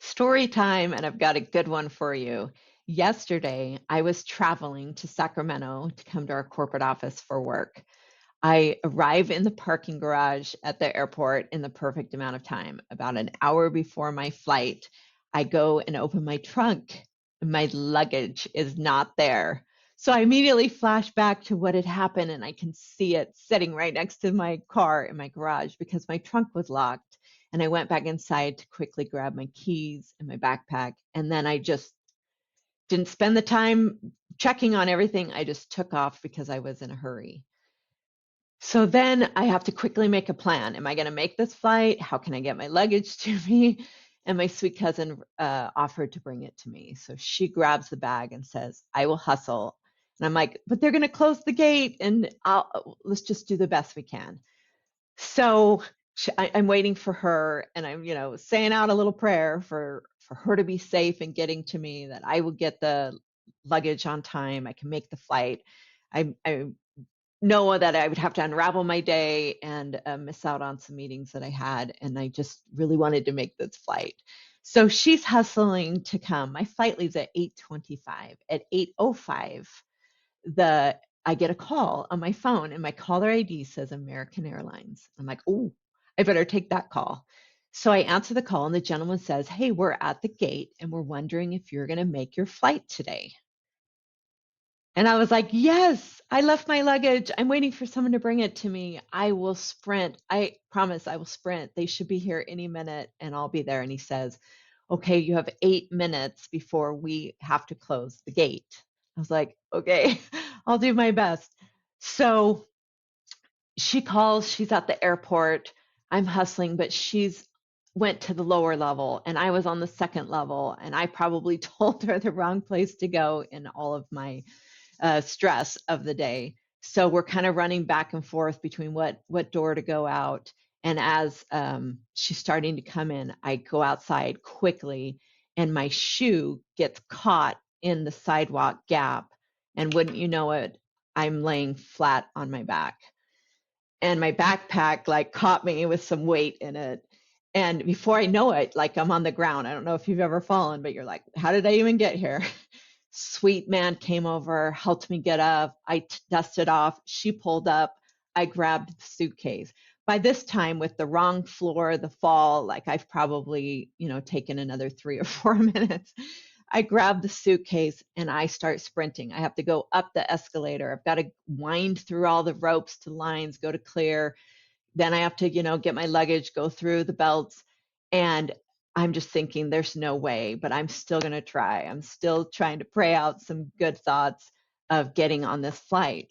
Story time, and I've got a good one for you. Yesterday, I was traveling to Sacramento to come to our corporate office for work. I arrive in the parking garage at the airport in the perfect amount of time. About an hour before my flight, I go and open my trunk, and my luggage is not there. So I immediately flash back to what had happened, and I can see it sitting right next to my car in my garage because my trunk was locked. And I went back inside to quickly grab my keys and my backpack. And then I just didn't spend the time checking on everything. I just took off because I was in a hurry. So then I have to quickly make a plan. Am I going to make this flight? How can I get my luggage to me? And my sweet cousin offered to bring it to me. So she grabs the bag and says, I will hustle. And I'm like, but they're going to close the gate and let's just do the best we can. So I'm waiting for her and I'm, saying out a little prayer for her to be safe and getting to me, that I will get the luggage on time. I can make the flight. I know that I would have to unravel my day and miss out on some meetings that I had. And I just really wanted to make this flight. So she's hustling to come. My flight leaves at 8:25. At 8:05, I get a call on my phone and my caller ID says American Airlines. I'm like, oh, I better take that call. So I answer the call and the gentleman says, hey, we're at the gate and we're wondering if you're going to make your flight today. And I was like, yes, I left my luggage. I'm waiting for someone to bring it to me. I will sprint. I promise I will sprint. They should be here any minute and I'll be there. And he says, okay, you have 8 minutes before we have to close the gate. I was like, okay, I'll do my best. So she calls, she's at the airport. I'm hustling, but she's went to the lower level and I was on the second level and I probably told her the wrong place to go in all of my stress of the day. So we're kind of running back and forth between what door to go out. And as she's starting to come in, I go outside quickly, and my shoe gets caught in the sidewalk gap. And wouldn't you know it, I'm laying flat on my back, and my backpack like caught me with some weight in it. And before I know it, like I'm on the ground. I don't know if you've ever fallen, but you're like, how did I even get here? Sweet man came over, helped me get up. I dusted off. She pulled up. I grabbed the suitcase. By this time, with the wrong floor, the fall, like I've probably, taken another 3 or 4 minutes. I grab the suitcase and I start sprinting. I have to go up the escalator. I've got to wind through all the ropes to lines, go to clear. Then I have to, get my luggage, go through the belts. And I'm just thinking there's no way, but I'm still going to try. I'm still trying to pray out some good thoughts of getting on this flight.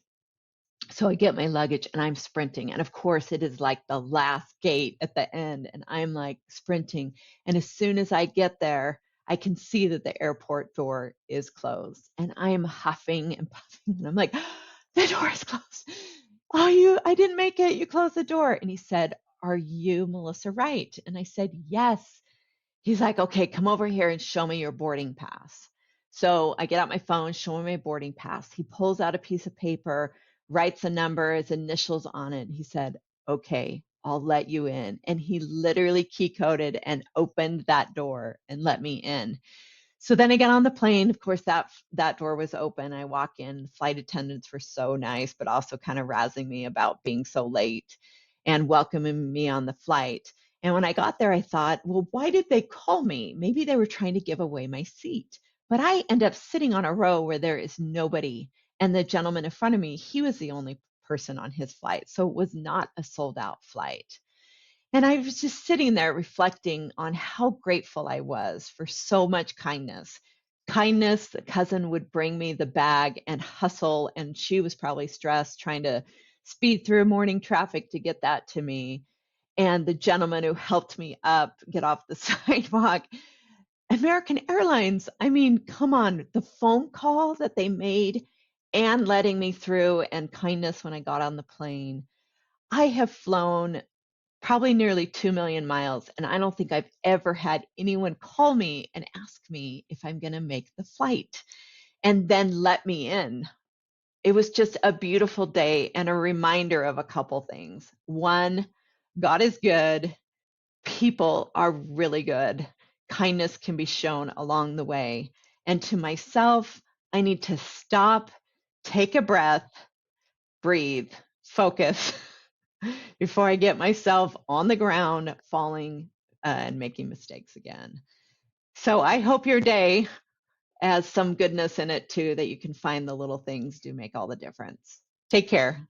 So I get my luggage and I'm sprinting. And of course, it is like the last gate at the end. And I'm like sprinting. And as soon as I get there, I can see that the airport door is closed. And I'm huffing and puffing. And I'm like, the door is closed. Oh, I didn't make it. You closed the door. And he said, are you Melissa Wright? And I said, yes. He's like, okay, come over here and show me your boarding pass. So I get out my phone, show him my boarding pass. He pulls out a piece of paper, writes a number, his initials on it. He said, okay, I'll let you in. And he literally key coded and opened that door and let me in. So then I get on the plane. Of course, that door was open. I walk in. The flight attendants were so nice, but also kind of razzing me about being so late and welcoming me on the flight. And when I got there, I thought, well, why did they call me? Maybe they were trying to give away my seat. But I end up sitting on a row where there is nobody. And the gentleman in front of me, he was the only person on his flight. So it was not a sold out flight. And I was just sitting there reflecting on how grateful I was for so much kindness. Kindness, the cousin would bring me the bag and hustle, and she was probably stressed trying to speed through morning traffic to get that to me. And the gentleman who helped me up, get off the sidewalk. American Airlines, I mean, come on, the phone call that they made and letting me through, and kindness when I got on the plane. I have flown probably nearly 2 million miles. And I don't think I've ever had anyone call me and ask me if I'm going to make the flight and then let me in. It was just a beautiful day and a reminder of a couple things. One, God is good. People are really good. kindness can be shown along the way. And to myself, I need to stop, take a breath, breathe, focus before I get myself on the ground, falling and making mistakes again. So I hope your day has some goodness in it too, that you can find the little things do make all the difference. Take care.